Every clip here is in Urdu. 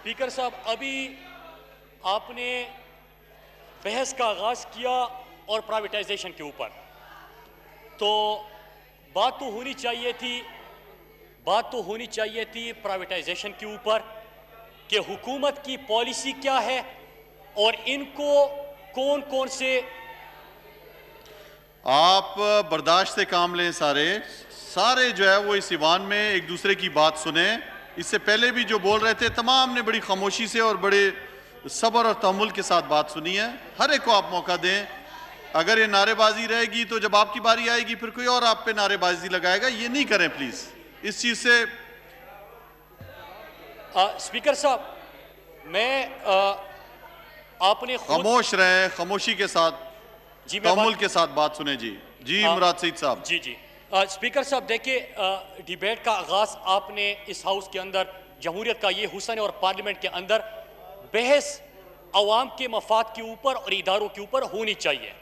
اسپیکر صاحب، ابھی آپ نے بحث کا آغاز کیا اور پرائیویٹائزیشن کے اوپر، تو بات تو ہونی چاہیے تھی پرائیویٹائزیشن کے اوپر کہ حکومت کی پالیسی کیا ہے اور ان کو کون کون سے. آپ برداشت سے کام لیں. سارے جو ہے وہ اس ایوان میں ایک دوسرے کی بات سنیں. اس سے پہلے بھی جو بول رہے تھے تمام نے بڑی خاموشی سے اور بڑے صبر اور تحمل کے ساتھ بات سنی ہے. ہر ایک کو آپ موقع دیں. اگر یہ نعرے بازی رہے گی تو جب آپ کی باری آئے گی پھر کوئی اور آپ پہ نعرے بازی لگائے گا. یہ نہیں کریں پلیز. اس چیز سے اسپیکر صاحب، میں آپ نے خاموش رہیں، خاموشی کے ساتھ تحمل کے ساتھ بات سنیں. جی مراد سعید صاحب. جی اسپیکر صاحب، دیکھیں ڈیبیٹ کا آغاز آپ نے اس ہاؤس کے اندر، جمہوریت کا یہ حسن ہے، اور پارلیمنٹ کے اندر بحث عوام کے مفاد کے اوپر اور اداروں کے اوپر ہونی چاہیے.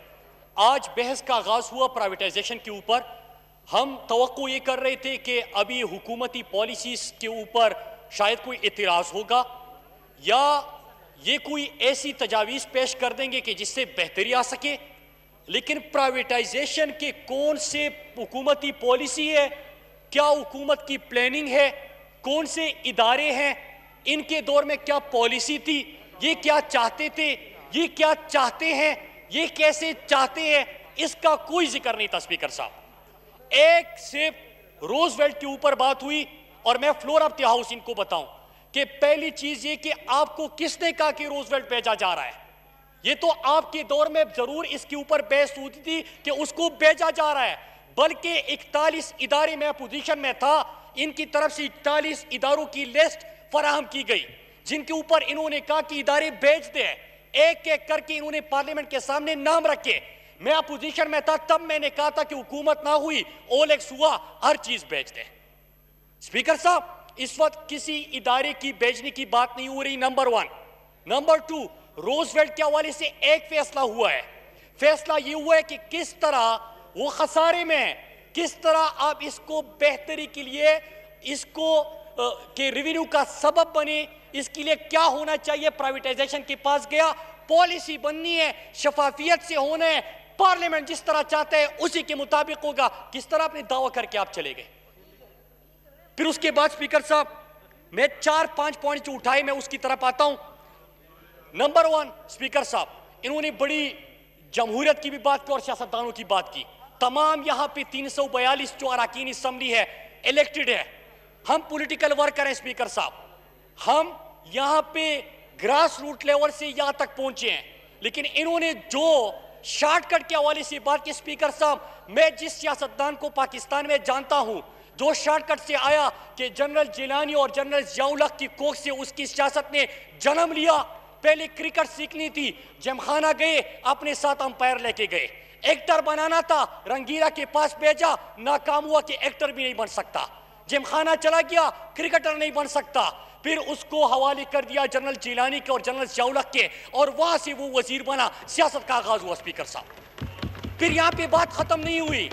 آج بحث کا آغاز ہوا پرائیویٹائزیشن کے اوپر. ہم توقع یہ کر رہے تھے کہ ابھی حکومتی پالیسیز کے اوپر شاید کوئی اعتراض ہوگا یا یہ کوئی ایسی تجاویز پیش کر دیں گے کہ جس سے بہتری آ سکے. لیکن پرائیویٹائزیشن کے کون سے حکومتی پالیسی ہے، کیا حکومت کی پلاننگ ہے، کون سے ادارے ہیں، ان کے دور میں کیا پالیسی تھی، یہ کیا چاہتے تھے، یہ کیا چاہتے ہیں، یہ کیسے چاہتے ہیں، اس کا کوئی ذکر نہیں تھا. اسپیکر صاحب، ایک صرف روزویلٹ کے اوپر بات ہوئی، اور میں فلور آف دی ہاؤس ان کو بتاؤں کہ پہلی چیز یہ کہ آپ کو کس نے کہا کہ روزویلٹ بھیجا جا رہا ہے؟ یہ تو آپ کے دور میں ضرور اس کے اوپر بحث ہوتی تھی کہ اس کو بھیجا جا رہا ہے، بلکہ 41 ادارے میں اپوزیشن میں تھا، ان کی طرف سے 41 اداروں کی لسٹ فراہم کی گئی جن کے اوپر انہوں نے کہا کہ ادارے بھیج دیں. ایک ایک کر کے انہوں نے پارلیمنٹ کے سامنے نام رکھے. میں اپوزیشن میں تھا، تب میں نے کہا تھا کہ حکومت نہ ہوئی، اولیکس ہوا، ہر چیز بھیج دیں. اسپیکر صاحب، اس وقت کسی ادارے کی بھیجنے کی بات نہیں ہو رہی. نمبر 1. نمبر 2، روزویلٹ کے حوالے سے ایک فیصلہ ہوا ہے. فیصلہ یہ ہوا ہے کہ کس طرح وہ خسارے میں ہے، کس طرح آپ اس کو بہتری کے لیے، اس کو کہ ریونیو کا سبب بنے، اس کے لیے کیا ہونا چاہیے. پرائیویٹائزیشن کے پاس گیا، پالیسی بننی ہے، شفافیت سے ہونا ہے، پارلیمنٹ جس طرح چاہتا ہے اسی کے مطابق ہوگا. کس طرح اپنے دعویٰ کر کے آپ چلے گئے. پھر اس کے بعد اسپیکر صاحب، میں 4-5 پوائنٹ جو اٹھائے میں اس کی طرف آتا ہوں. نمبر 1، اسپیکر صاحب، انہوں نے بڑی جمہوریت کی بھی بات کی اور سیاستدانوں کی بات کی. تمام یہاں پہ 342 جو اراکین اسمبلی ہے، الیکٹڈ ہے. ہم پولیٹیکل ورکر ہیں اسپیکر صاحب، ہم یہاں پہ گراس روٹ لیول سے یہاں تک پہنچے ہیں. لیکن انہوں نے جو شارٹ کٹ کے حوالے سے بات کی اسپیکر صاحب، میں جس سیاستدان کو پاکستان میں جانتا ہوں جو شارٹ کٹ سے آیا کہ جنرل جیلانی اور جنرل ضیاء الحق کی کوکھ سے اس کی سیاست نے جنم لیا. پہلے کرکٹ سیکھنی تھی، جم خانہ گئے، اپنے ساتھ امپائر لے کے گئے. ایکٹر بنانا تھا، رنگیلا کے پاس بھیجا، ناکام ہوا کہ ایکٹر بھی نہیں بن سکتا. جم خانہ چلا گیا، کرکٹر نہیں بن سکتا. پھر اس کو حوالے کر دیا جنرل جیلانی کے اور جنرل ضیاء الحق کے، اور وہاں سے وہ وزیر بنا، سیاست کا آغاز ہوا. اسپیکر صاحب، پھر یہاں پہ بات ختم نہیں ہوئی.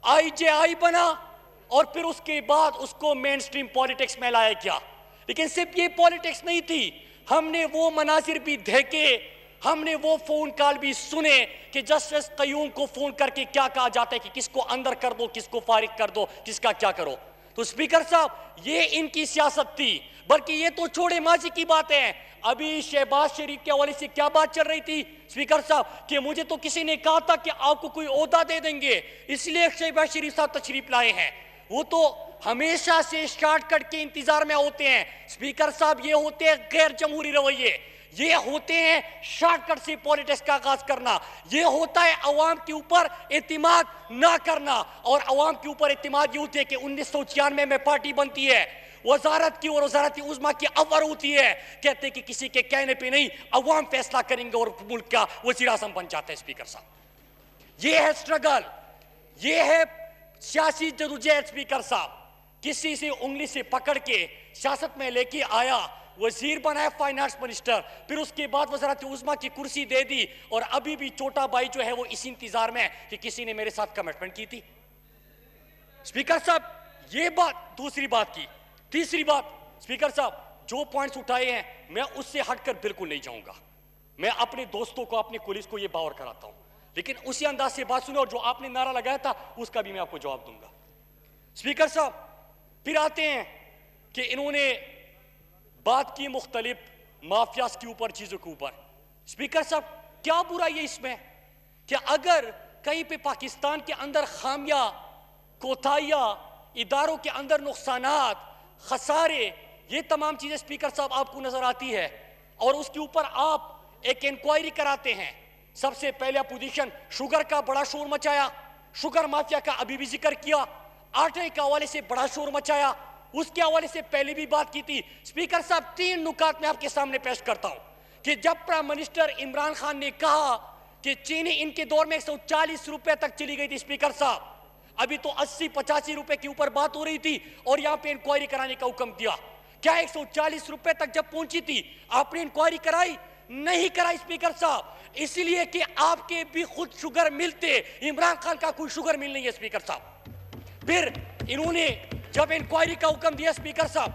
IJI بنا اور پھر اس کے بعد اس کو مین سٹریم پالیٹکس میں لایا گیا. لیکن صرف یہ پالیٹکس نہیں تھی، ہم نے وہ مناظر بھی دیکھے، ہم نے وہ فون کال بھی سنے کہ جسٹس قیوم کو فون کر کے کیا کہا جاتا ہے کہ کس کو اندر کر دو، کس کو فارغ کر دو، کس کا کیا کرو. تو اسپیکر صاحب، یہ ان کی سیاست تھی. بلکہ یہ تو چھوڑے ماضی کی باتیں ہیں. ابھی شہباز شریف کے حوالے سے کیا بات چل رہی تھی اسپیکر صاحب کہ مجھے تو کسی نے کہا تھا کہ آپ کو کوئی عہدہ دے دیں گے، اس لیے شہباز شریف صاحب تشریف لائے ہیں. وہ تو ہمیشہ سے شارٹ کٹ کے انتظار میں ہوتے ہیں. اسپیکر صاحب، یہ ہوتے ہیں غیر جمہوری رویے، یہ ہوتے ہیں شارٹ کٹ سے پالیٹکس کا آغاز کرنا، یہ ہوتا ہے عوام کے اوپر اعتماد نہ کرنا. اور عوام کے اوپر اعتماد یہ ہوتی ہے کہ 1996 میں پارٹی بنتی ہے، وزارت کی اور وزارت عظمیٰ کی اول ہوتی ہے، کہتے ہیں کہ کسی کے کہنے پہ نہیں، عوام فیصلہ کریں گے اور ملک کا وزیر اعظم بن جاتا ہے. اسپیکر صاحب، یہ ہے سٹرگل، یہ ہے سیاسی جدوجہد. اسپیکر صاحب، کسی سے انگلی سے پکڑ کے سیاست میں لے کے آیا، وزیر بنایا، فائنانس منسٹر، پھر اس کے بعد وزارت عظمیٰ کی کرسی دے دی، اور ابھی بھی چھوٹا بھائی جو ہے وہ اس انتظار میں ہے کہ کسی نے میرے ساتھ کمٹمنٹ کی تھی. اسپیکر صاحب، یہ بات دوسری بات کی. تیسری بات اسپیکر صاحب، جو پوائنٹس اٹھائے ہیں میں اس سے ہٹ کر بالکل نہیں جاؤں گا. میں اپنے دوستوں کو اپنے کولیز کو یہ باور کراتا ہوں, لیکن اسی انداز سے بات سنیں, اور جو آپ نے نعرہ لگایا تھا اس کا بھی میں آپ کو جواب دوں گا. اسپیکر صاحب پھر آتے ہیں کہ انہوں نے بات کی مختلف مافیاز کے اوپر, چیزوں کے اوپر. اسپیکر صاحب کیا برا یہ اس میں کہ اگر کہیں پہ پاکستان کے اندر خامیاں, کوتاہیاں, اداروں کے اندر نقصانات, خسارے, یہ تمام چیزیں اسپیکر صاحب آپ کو نظر آتی ہے اور اس کے اوپر آپ ایک انکوائری کراتے ہیں. سب سے پہلے اپوزیشن شوگر کا بڑا شور مچایا, شوگر مافیا کا ابھی بھی ذکر کیا, آٹے کے حوالے سے بڑا شور مچایا, اس کے حوالے سے پہلے بھی بات کی تھی. اسپیکر صاحب 3 نکات میں آپ کے سامنے پیش کرتا ہوں کہ جب پرائم منسٹر عمران خان نے کہا کہ چینی ان کے دور میں 140 روپے تک چلی گئی تھی, اسپیکر صاحب ابھی تو 80-85 روپے کے اوپر بات ہو رہی تھی اور یہاں پہ انکوائری کرانے کا حکم دیا. کیا 140 روپے تک جب پہنچی تھی آپ نے انکوائری کرائی؟ نہیں کرائی اسپیکر صاحب, اس لیے کہ آپ کے بھی خود شوگر ملتے, عمران خان کا کوئی شوگر مل نہیں ہے اسپیکر صاحب. پھر انہوں نے جب انکوائری کا حکم دیا اسپیکر صاحب,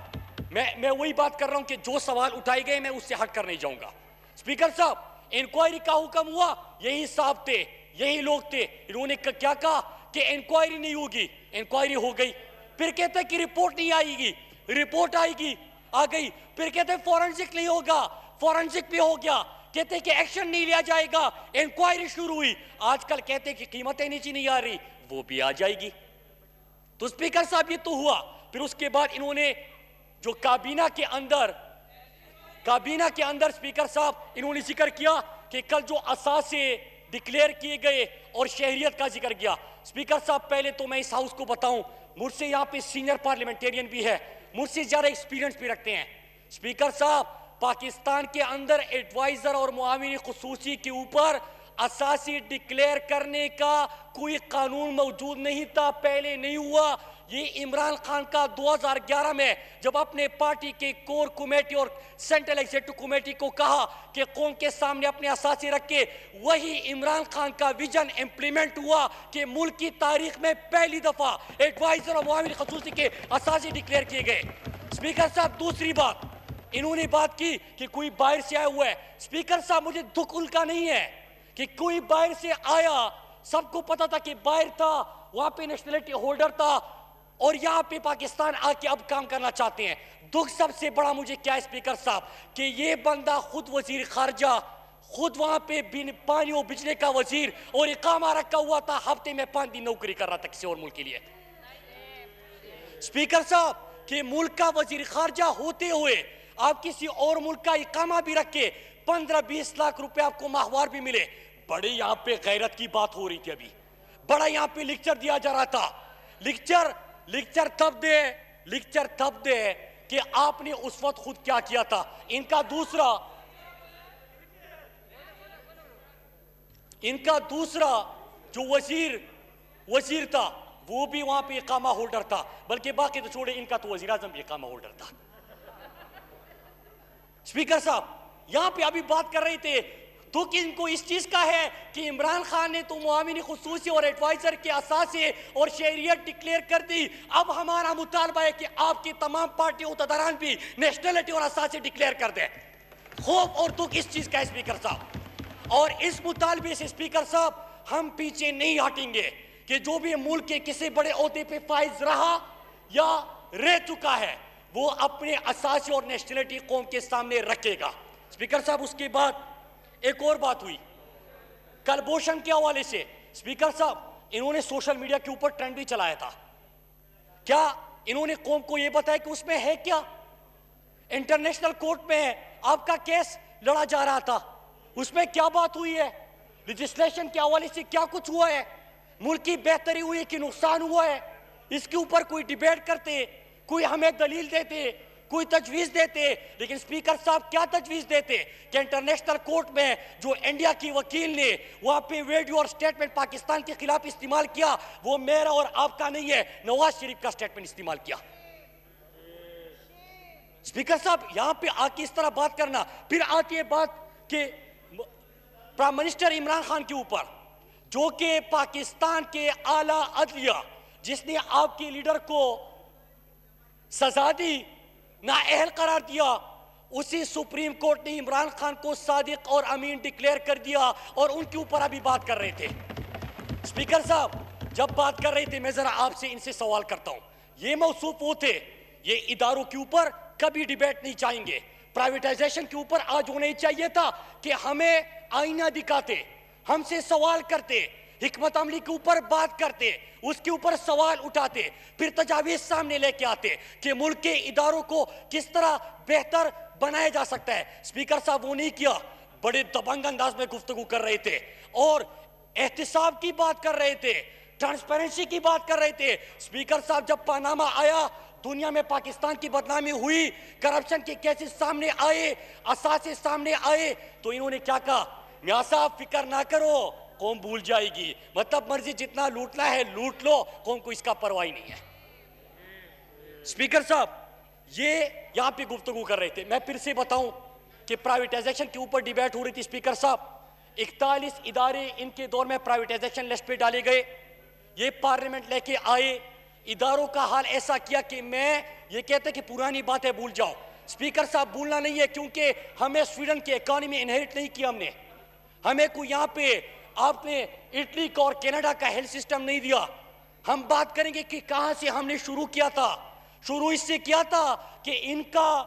میں وہی بات کر رہا ہوں کہ جو سوال اٹھائے گئے میں اس سے ہٹ کر نہیں جاؤں گا. اسپیکر صاحب انکوائری کا حکم ہوا, یہی صاحب تھے, یہی لوگ تھے, انہوں نے کیا کہا کہ انکوائری نہیں ہوگی, انکوائری ہو گئی. پھر کہتے ہیں کہ رپورٹ نہیں آئے گی, رپورٹ آئے گی, آ گئی. پھر کہتے ہیں فورنسک نہیں ہوگا, فورنسک بھی ہو گیا. کہتے ہیں کہ ایکشن نہیں لیا جائے گا, انکوائری شروع ہوئی. آج کل کہتے ہیں کہ قیمتیں نیچے نہیں آ رہی, وہ بھی آ جائے گی. تو اسپیکر صاحب یہ تو ہوا. پھر اس کے بعد انہوں نے جو کابینہ کے اندر اسپیکر صاحب انہوں نے ذکر کیا کہ کل جو اثاثے ڈکلیئر کیے گئے اور شہریت کا ذکر کیا. اسپیکر صاحب پہلے تو میں اس ہاؤس کو بتاؤں, مجھ سے یہاں پہ سینئر پارلیمنٹیرین بھی ہے, مجھ سے زیادہ ایکسپیرینس بھی رکھتے ہیں. اسپیکر صاحب پاکستان کے اندر ایڈوائزر اور معاون خصوصی کے اوپر اساسی ڈکلیئر کرنے کا کوئی قانون موجود نہیں تھا, پہلے نہیں ہوا. یہ عمران خان کا 2011 میں جب اپنے پارٹی کے کور کمیٹی اور سینٹرل ایگزیکٹو کمیٹی کو کہا کہ قوم کے سامنے اپنے اساسی رکھے, وہی عمران خان کا ویژن امپلیمنٹ ہوا کہ ملک کی تاریخ میں پہلی دفعہ ایڈوائزر اور معاون خصوصی کے اساسی ڈکلیئر کیے گئے. اسپیکر صاحب دوسری بات انہوں نے بات کی کہ کوئی باہر سے آیا ہوا ہے. اسپیکر صاحب مجھے دکھ ان کا نہیں ہے کہ کوئی باہر سے آیا, سب کو پتا تھا کہ باہر تھا, وہاں پہ نیشنلٹی ہولڈر تھا اور یہاں پہ پاکستان آ کے اب کام کرنا چاہتے ہیں. دکھ سب سے بڑا مجھے کیا ہے اسپیکر صاحب کہ یہ بندہ خود وزیر خارجہ, خود وہاں پہ پانی اور بجلی کا وزیر اور اقامہ رکھا ہوا تھا, ہفتے میں 5 دن نوکری کر رہا تھا کسی اور ملک کے لیے. اسپیکر صاحب کہ ملک کا وزیر خارجہ ہوتے ہوئے آپ کسی اور ملک کا اقامہ بھی رکھے, 15-20 لاکھ روپے آپ کو ماہوار بھی ملے. بڑے یہاں پہ غیرت کی بات ہو رہی تھی, ابھی بڑا یہاں پہ لیکچر دیا جا رہا تھا. لیکچر تب دے کہ آپ نے اس وقت خود کیا کیا تھا. ان کا دوسرا جو وزیر تھا وہ بھی وہاں پہ اقامہ ہولڈر تھا, بلکہ باقی تو چھوڑے, ان کا تو وزیر اعظم بھی اقامہ ہولڈر تھا. اسپیکر صاحب یہاں پہ ابھی بات کر رہے تھے تو کہ ان کو اس چیز کا ہے کہ عمران خان نے تو معاون خصوصی اور ایڈوائزر کے اساسے اور شہریت ڈکلیئر کر دی. اب ہمارا مطالبہ ہے کہ آپ کی تمام پارٹی عہدیداران بھی نیشنلٹی اور اساسے ڈکلیئر کر دیں. خوف اور دکھ اس چیز کا ہے اسپیکر صاحب, اور اس مطالبے سے اسپیکر صاحب ہم پیچھے نہیں ہٹیں گے کہ جو بھی ملک کے کسی بڑے عہدے پہ فائز رہا یا رہ چکا ہے وہ اپنے اساسے اور نیشنلٹی قوم کے سامنے رکھے گا. اسپیکر صاحب اس کے بعد ایک اور بات ہوئی کلبھوشن کے حوالے سے. اسپیکر صاحب انہوں نے سوشل میڈیا کے اوپر ٹرینڈ بھی چلایا تھا. کیا انہوں نے قوم کو یہ بتایا کہ اس میں ہے کیا؟ انٹرنیشنل کورٹ میں آپ کا کیس لڑا جا رہا تھا, اس میں کیا بات ہوئی ہے؟ لیجسلیشن کے حوالے سے کیا کچھ ہوا ہے؟ ملک کی بہتری ہوئی ہے کہ نقصان ہوا ہے؟ اس کے اوپر کوئی ڈیبیٹ کرتے, کوئی ہمیں دلیل دیتے, کوئی تجویز دیتے. لیکن اسپیکر صاحب کیا تجویز دیتے کہ انٹرنیشنل کورٹ میں جو انڈیا کی وکیل نے وہاں پہ ویڈیو اور سٹیٹمنٹ پاکستان کے خلاف استعمال کیا وہ میرا اور آپ کا نہیں ہے, نواز شریف کا سٹیٹمنٹ استعمال کیا. اسپیکر صاحب یہاں پہ آ کے اس طرح بات کرنا. پھر آتی ہے بات کہ پرائم منسٹر عمران خان کے اوپر جو کہ پاکستان کے اعلیٰ عدلیہ جس نے آپ کے لیڈر کو سزا دی, نااہل قرار دیا, اسی سپریم کورٹ نے عمران خان کو صادق اور امین ڈکلیئر کر دیا اور ان کے اوپر ابھی بات کر رہے تھے. اسپیکر صاحب جب بات کر رہے تھے میں ذرا آپ سے ان سے سوال کرتا ہوں, یہ موصوف وہ تھے, یہ اداروں کے اوپر کبھی ڈیبیٹ نہیں چاہیں گے, پرائیویٹائزیشن کے اوپر آج ہونا ہی چاہیے تھا کہ ہمیں آئینہ دکھاتے, ہم سے سوال کرتے, حکمت عملی کے اوپر بات کرتے, اس کے اوپر سوال اٹھاتے, پھر تجاویز سامنے لے کے آتے کہ ملک کے اداروں کو کس طرح بہتر بنایا جا سکتا ہے. اسپیکر صاحب وہ نہیں کیا, بڑے دبنگ انداز میں گفتگو کر رہے تھے اور احتساب کی بات کر رہے تھے, ٹرانسپیرنسی کی بات کر رہے تھے. اسپیکر صاحب جب پاناما آیا, دنیا میں پاکستان کی بدنامی ہوئی, کرپشن کے کیسز سامنے آئے, اثاثے سامنے آئے, تو انہوں نے کیا کہا, میاں صاحب فکر نہ کرو, قوم بھول جائے گی, مطلب مرضی جتنا لوٹنا ہے لوٹ لو, قوم کو اس کا پرواہ نہیں ہے. اسپیکر صاحب یہ یہاں پہ گفتگو کر رہے تھے. میں پھر سے بتاؤں کہ پرائیویٹائزیشن کے اوپر ڈیبیٹ ہو رہی تھی. اسپیکر صاحب 41 ادارے ان کے دور میں پرائیویٹائزیشن لسٹ پہ ڈالے گئے, یہ پارلیمنٹ لے کے آئے, اداروں کا حال ایسا کیا کہ میں یہ کہتے کہ پرانی باتیں بھول جاؤ. اسپیکر صاحب بھولنا نہیں ہے, کیونکہ ہمیں سویڈن کی اکانومی انہیریٹ نہیں کیا, ہمیں کوئی یہاں پہ آپ نے اٹلی کا اور کینیڈا کا ہیلتھ سسٹم نہیں دیا. ہم بات کریں گے کہ کہاں سے ہم نے شروع کیا تھا. شروع اس سے کیا تھا کہ ان کا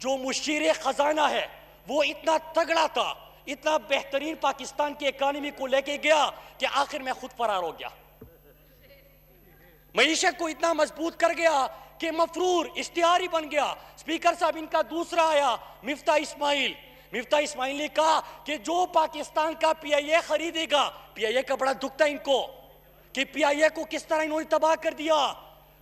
جو مشیر خزانہ ہے وہ اتنا تگڑا تھا, اتنا بہترین پاکستان کی اکانومی کو لے کے گیا کہ آخر میں خود فرار ہو گیا. معیشت کو اتنا مضبوط کر گیا کہ مفرور اشتہاری بن گیا. اسپیکر صاحب ان کا دوسرا آیا مفتاح اسماعیل. مفتاح اسماعیل نے کہا کہ جو پاکستان کا پی آئی اے خریدے گا, پی آئی اے کا بڑا دکھ تھا ان کو کہ پی آئی اے کو کس طرح انہوں نے تباہ کر دیا.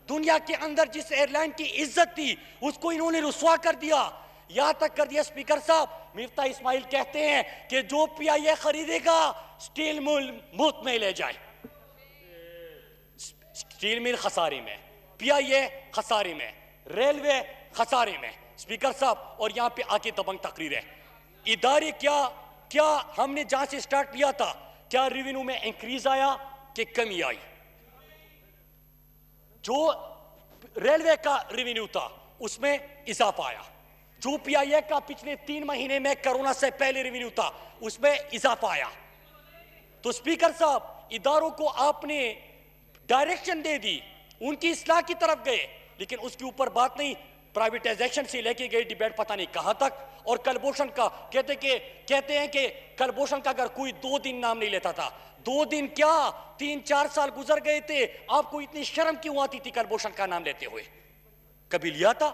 دنیا کے اندر جس ایئر لائن کی عزت تھی اس کو انہوں نے رسوا کر دیا. یہاں تک کر دیا اسپیکر صاحب, مفتاح اسماعیل کہتے ہیں کہ جو پی آئی اے خریدے گا سٹیل مل مفت میں لے جائے. سٹیل مل خسارے میں, پی آئی اے خسارے میں, ریلوے خسارے میں. اسپیکر صاحب اور یہاں پہ آ کے دبنگ تقریر ہے. ادارے کیا ہم نے جہاں سے سٹارٹ لیا تھا, کیا ریونیو میں انکریز آیا کہ کمی آئی؟ جو ریلوے کا ریونیو تھا اس میں اضافہ آیا. جو پی آئی اے کا پچھلے 3 مہینے میں کرونا سے پہلے ریونیو تھا اس میں اضافہ آیا. تو اسپیکر صاحب اداروں کو آپ نے ڈائریکشن دے دی, ان کی اصلاح کی طرف گئے, لیکن اس کے اوپر بات نہیں. پرائیویٹائزیشن سے لے کے گئے ڈیبیٹ پتہ نہیں کہاں تک, اور کلبھوشن کا کہتے ہیں کہ کلبھوشن کا اگر کوئی 2 دن نام نہیں لیتا تھا, 2 دن کیا 3-4 سال گزر گئے تھے, آپ کو اتنی شرم کیوں آتی تھی کلبھوشن کا نام لیتے ہوئے؟ کبھی لیا تھا؟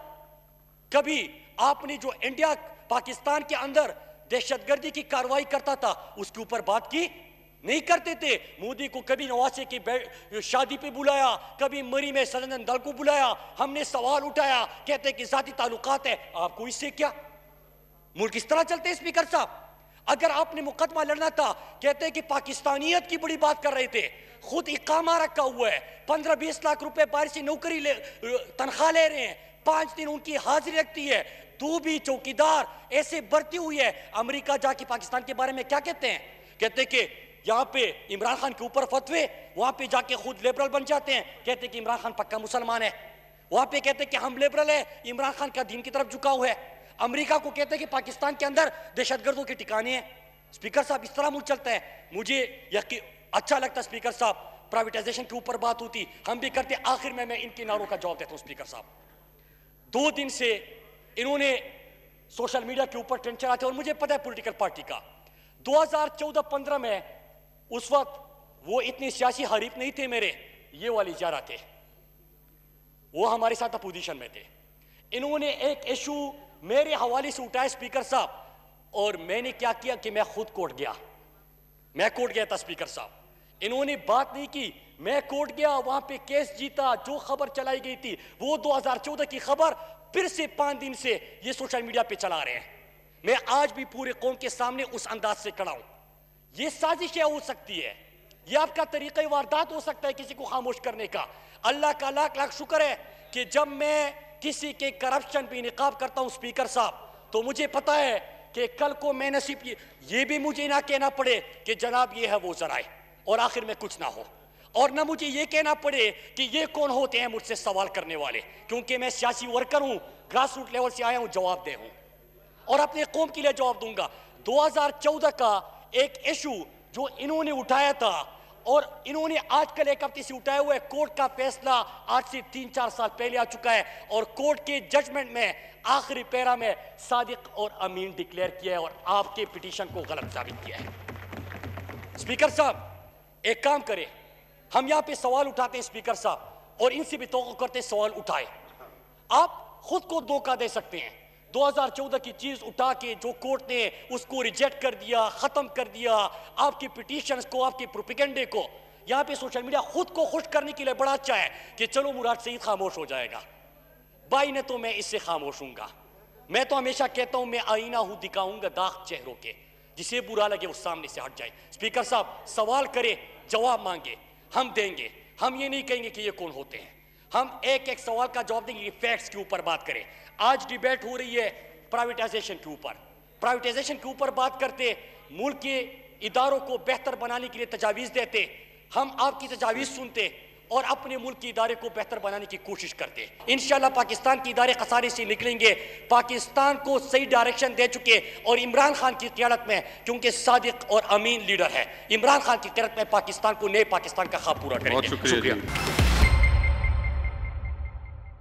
کبھی آپ نے جو انڈیا پاکستان کے اندر دہشت گردی کی کارروائی کرتا تھا اس کے اوپر بات کی نہیں کرتے تھے. مودی کو کبھی نواسے کی شادی پہ بلایا, کبھی مری میں سجن دل کو بلایا, ہم نے سوال اٹھایا, کہتے کہ ذاتی تعلقات ہے. آپ کو اس سے کیا؟ ملک اس طرح چلتے ہیں اسپیکر صاحب. اگر آپ نے مقدمہ لڑنا تھا, کہتے کہ پاکستانیت کی بڑی بات کر رہے تھے, خود اقامہ رکھا ہوا ہے, 15-20 لاکھ روپے باہر سے نوکری تنخواہ لے رہے ہیں, 5 دن ان کی حاضری رکھتی ہے, تو بھی چوکیدار ایسے بڑھتی ہوئی ہے. امریکہ جا کے پاکستان کے بارے میں کیا کہتے ہیں؟ کہتے کہ یہاں پہ عمران خان کے اوپر فتوے, وہاں پہ جا کے خود لیبرل بن جاتے ہیں, کہتے کہ عمران خان پکا مسلمان ہے. وہاں پہ کہتے کہ ہم لیبرل ہیں, عمران خان کا دین کی طرف جھکاؤ ہے. امریکہ کو کہتے کہ پاکستان کے اندر دہشت گردوں کے ٹھکانے ہیں. اسپیکر صاحب اس طرح ملک چلتا ہے. مجھے اچھا لگتا اسپیکر صاحب پرائیویٹائزیشن کے اوپر بات ہوتی, ہم بھی کرتے. آخر میں ان کے نعروں کا جواب دیتا ہوں. اسپیکر صاحب 2 دن سے انہوں نے سوشل میڈیا کے اوپر ٹرینڈ چلاتے, اور مجھے پتا ہے پولیٹیکل پارٹی کا 2014-15 میں اس وقت وہ اتنے سیاسی حریف نہیں تھے میرے, یہ والی جارہ تھے, وہ ہمارے ساتھ اپوزیشن میں تھے. انہوں نے ایک ایشو میرے حوالے سے اٹھایا اسپیکر صاحب, اور میں نے کیا کیا کہ میں خود کورٹ گیا. میں کورٹ گیا تھا اسپیکر صاحب. انہوں نے بات نہیں کی, میں کورٹ گیا, وہاں پہ کیس جیتا. جو خبر چلائی گئی تھی وہ 2014 کی خبر پھر سے 5 دن سے یہ سوشل میڈیا پہ چلا رہے ہیں. میں آج بھی پورے قوم کے سامنے اس انداز سے کھڑا ہوں. یہ سازشیں ہو سکتی ہے, یہ آپ کا طریقہ واردات ہو سکتا ہے کسی کو خاموش کرنے کا. اللہ کا لاکھ لاکھ شکر ہے کہ جب میں کسی کے کرپشن پہ نقاب کرتا ہوں اسپیکر صاحب, تو مجھے پتا ہے کہ کل کو میں نصیب یہ بھی مجھے نہ کہنا پڑے کہ جناب یہ ہے وہ ذرائع, اور آخر میں کچھ نہ ہو, اور نہ مجھے یہ کہنا پڑے کہ یہ کون ہوتے ہیں مجھ سے سوال کرنے والے, کیونکہ میں سیاسی ورکر ہوں, گراس روٹ لیول سے آیا ہوں, جواب دہ ہوں. اور اپنے قوم کے لیے جواب دوں گا. 2014 کا ایک ایشو جو انہوں نے اٹھایا تھا اور انہوں نے آج کل ایک ہفتے سے اٹھایا ہوا ہے, کورٹ کا فیصلہ آج سے 3-4 سال پہلے آ چکا ہے اور کورٹ کے ججمنٹ میں آخری پیرا میں صادق اور امین ڈکلیئر کیا ہے اور آپ کے پٹیشن کو غلط ثابت کیا ہے. اسپیکر صاحب ایک کام کریں, ہم یہاں پہ سوال اٹھاتے ہیں اسپیکر صاحب, اور ان سے بھی توقع کرتے ہیں سوال اٹھائے. آپ خود کو دھوکہ دے سکتے ہیں. 2014 کی چیز اٹھا کے جو کورٹ نے اس کو ریجیکٹ کر دیا, ختم کر دیا, آپ کی پٹیشنز کو, آپ کی پروپیگنڈے کو. یہاں پہ سوشل میڈیا خود کو خوش کرنے کے لیے بڑا اچھا ہے کہ چلو مراد سعید خاموش ہو جائے گا, بائی نے تو میں اس سے خاموش ہوں گا. میں تو ہمیشہ کہتا ہوں میں آئینہ ہوں, دکھاؤں گا داغ چہروں کے, جسے برا لگے وہ سامنے سے ہٹ جائے. اسپیکر صاحب سوال کرے, جواب مانگے, ہم دیں گے. ہم یہ نہیں کہیں گے کہ یہ کون ہوتے ہیں, ہم ایک ایک سوال کا جواب دیں گے. فیکٹس کے اوپر بات کریں. آج ڈیبیٹ ہو رہی ہے پرائیویٹائزیشن کے اوپر. پرائیویٹائزیشن کے اوپر بات کرتے, ملک کے اداروں کو بہتر بنانے کے لیے تجاویز دیتے. ہم آپ کی تجاویز سنتے اور اپنے ملک کے ادارے کو بہتر بنانے کی کوشش کرتے. انشاءاللہ پاکستان کے ادارے خسارے سے نکلیں گے. پاکستان کو صحیح ڈائریکشن دے چکے اور عمران خان کی قیادت میں, کیونکہ صادق اور امین لیڈر ہے, عمران خان کی قیادت میں پاکستان کو نئے پاکستان کا خواب پورا کریں گے. بہت شکریہ.